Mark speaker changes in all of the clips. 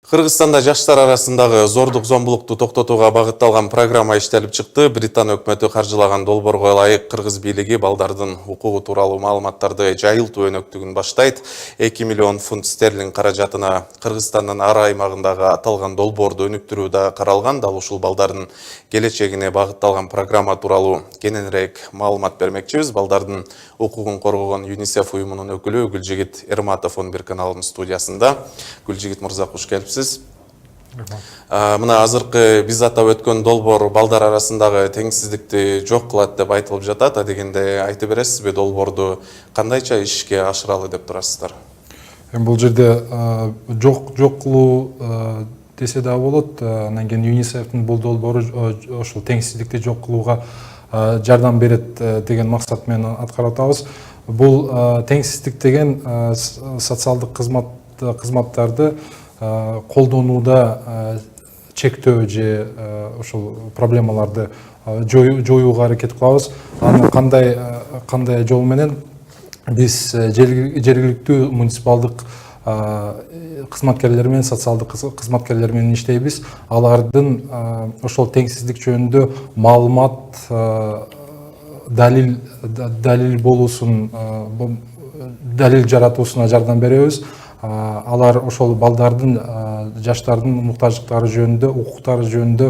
Speaker 1: Кыргызстанда жаштар арасындагы зордук зомбулукту токтотууга багытталган программа иштелип чыкты. Британ өкмөтү каржылаган долбоорго ылайык кыргыз бийлиги балдардын укугу тууралуу маалыматтарды жайылтуу өнөктүгүн баштайт. 2 миллион фунт стерлинг каражатына Кыргызстандын ар аймагындагы аталган долбоорду өнүктүрүү да каралган. Дал ушул балдардын келечегине багытталган программа тууралуу кененирээк маалымат бермекчибиз. Балдардын укугун коргогон ЮНИСЕФ уюмунун өкүлү Гүлжигит Эрматов 11 каналынын студиясында. Гүлжигит мырза, куш келипсиз. Мына азыркы биз атап өткөн долбоор балдар арасындагы теңсиздикти жок кылат деп айтылып жатат. Адегенде айтып бересизби, долбоорду кандайча ишке ашыралы деп турасыздар?
Speaker 2: Бул жерде жок кылуу десе да болот. Анан кийин ЮНИСЕФтин бул долбоору ошол теңсиздикти жок кылууга жардам берет деген максат менен аткарып атабыз. Бул теңсиздик деген социалдык кызматтарды колдонууда чектөө же ошол проблемаларды жоюуга аракет кылабыз. Аны кандай жол менен биз жергиликтүү муниципалдык кызматкерлер менен, социалдык кызматкерлер менен иштейбиз. Алардын ошол теңсиздик жөнүндө маалымат, далил болуусун, далил жаратуусуна жардам беребиз. Алар ошол балдардын, жаштардын муктаждыктары жөнүндө, укуктары жөнүндө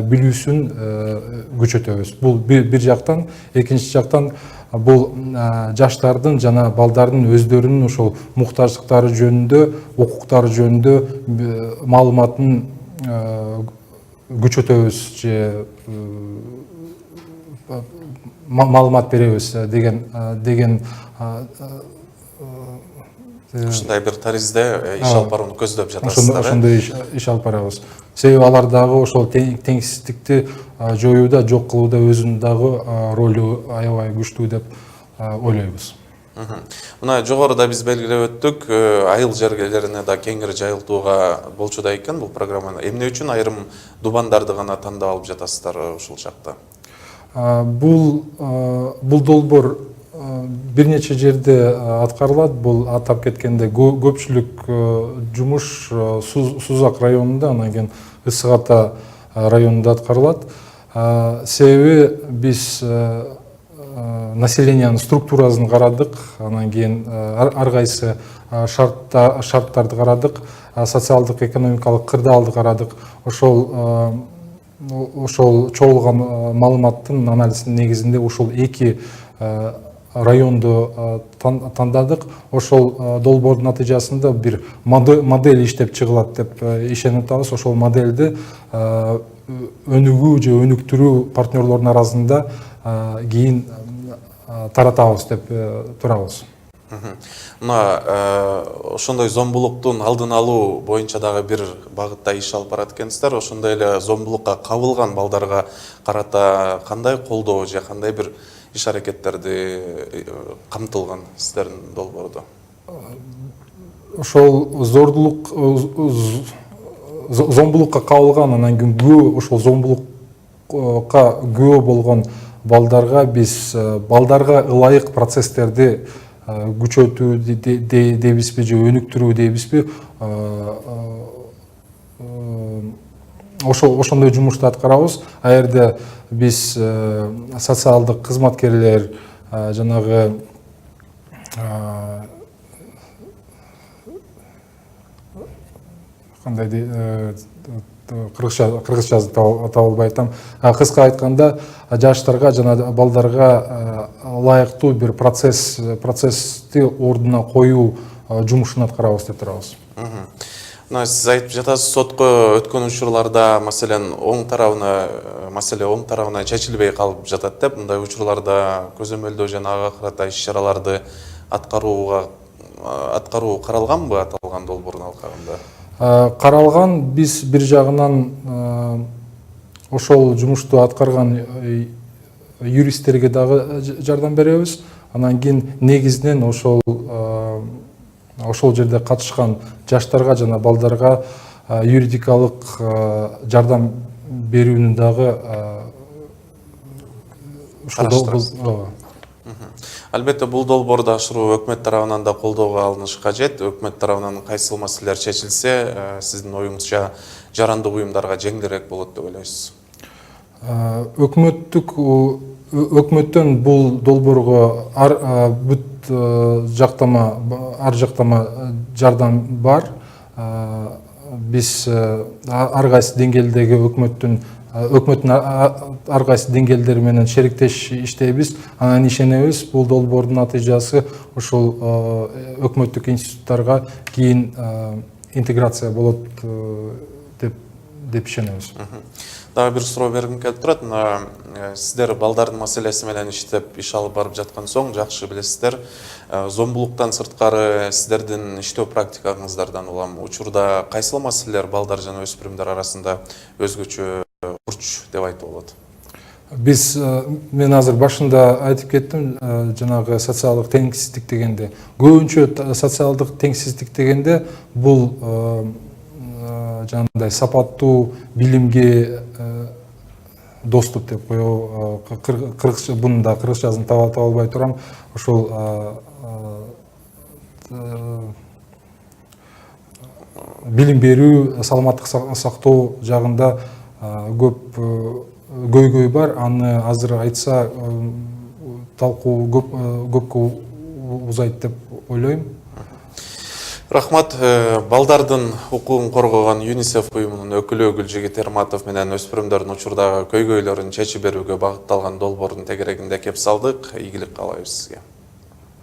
Speaker 2: билүүсүн күчөтөбүз. Бул бир жактан, экинчи жактан бул жаштардын жана балдардын өздөрүнүн ошол муктаждыктары жөнүндө, укуктары жөнүндө маалыматын күчөтөбүз же маалымат беребиз деген
Speaker 1: ушундай бир таризде иш алып барууну көздөп жатасыздар.
Speaker 2: Ошондой иш алып барабыз. Себеби алар дагы ошол теңсиздикти жоюуда, жок кылууда өзүнүн дагы ролу аябай күчтүү деп ойлойбуз.
Speaker 1: Мына жогоруда биз белгилеп өттүк, айыл жерлерине да кеңири жайылтууга болчуда экен бул программаны. Эмне үчүн айрым дубандарды гана тандап алып жатасыздар ушул жакта?
Speaker 2: Бул долбоор бир нече жерде аткарылат. Бул атап кеткенде көпчүлүк жумуш Сузак районунда, анан кийин Ысык Ата районунда аткарылат. Себеби биз населениянын структурасын карадык, анан кийин ар кайсы шарттарды карадык, социалдык, экономикалык кырдаалды карадык. Ошол чогулган маалыматтын анализинин негизинде ушул эки районду тандадык. Ошол долбоордун натыйжасында бир модель иштеп чыгылат деп ишенип атабыз. Ошол модельди өнүгүү же өнүктүрүү партнерлордун арасында кийин таратабыз деп турабыз.
Speaker 1: Мына ошондой зомбулуктун алдын алуу боюнча дагы бир багытта иш алып барат экенсиздер. Ошондой эле зомбулукка кабылган балдарга карата кандай колдоо же кандай бир иш аракеттерди камтылган сиздердин долбоордо?
Speaker 2: Ошол зомбулукка кабылган, анан кийин күбө ошол зомбулукка күбө болгон балдарга биз балдарга ылайык процесстерди күчөтүү дейбизби же өнүктүрүү дейбизби, ошондой жумушту аткарабыз. А жерде биз социалдык кызматкерлер, жанагы кандай кыргызчасы таап албай атам. Кыска айтканда, жаштарга жана балдарга ылайыктуу бир процессти ордуна коюу жумушун аткарабыз деп турабыз.
Speaker 1: Мына сиз айтып жатасыз, сотко өткөн учурларда маселе оң тарабына чечилбей калып жатат деп. Мындай учурларда көзөмөлдөө жана ага карата иш-чараларды аткаруу каралганбы аталган долбоордун алкагында?
Speaker 2: Каралган. Биз бир жагынан ошол жумушту аткарган юристтерге дагы жардам беребиз. Анан кийин негизинен ошол жерде катышкан жаштарга жана балдарга юридикалык жардам берүүнү дагы
Speaker 1: Албетте бул долбоорду ашыруу өкмөт тарабынан да колдоого алынышы кажет. Өкмөт тарабынан кайсыл маселелер чечилсе, сиздин оюңузча жарандык уюмдарга жеңилирээк болот деп ойлойсуз?
Speaker 2: Өкмөттөн бул долбоорго бүт ар жактама жардам бар. Биз ар кайсы деңгээлдеги өкмөттүн ар кайсы деңгээлдери менен шериктеш иштейбиз. Анан ишенебиз, бул долбоордун натыйжасы ошол өкмөттүк институттарга кийин интеграция болот деп ишенебиз.
Speaker 1: Дагы бир суроо бергим келип турат. Сиздер балдардын маселеси менен иштеп, иш алып барып жаткан соң жакшы билесиздер. Зомбулуктан сырткары сиздердин иштөө практикаңыздардан улам учурда кайсыл маселелер балдар жана өспүрүмдөр арасында өзгөчө бурч деп айтып болот?
Speaker 2: Мен азыр башында айтып кеттим, жанагы социалдык теңсиздик дегенде, көбүнчө социалдык теңсиздик дегенде бул жанагындай сапаттуу билимге доступ деп коебу. Буну да кыргызчасын таба албай турам. Ошол билим берүү, саламаттык сактоо жагында көп көйгөй бар. Аны азыр айтса талкуу көпкө узайт деп ойлойм.
Speaker 1: Рахмат. Балдардын укугун коргогон ЮНИСЕФ уюмунун өкүлү Гүлжигит Эрматов менен өспүрүмдөрдүн учурдагы көйгөйлөрүн чечип берүүгө багытталган долбоордун тегерегинде кеп салдык. Ийгилик каалайбыз сизге.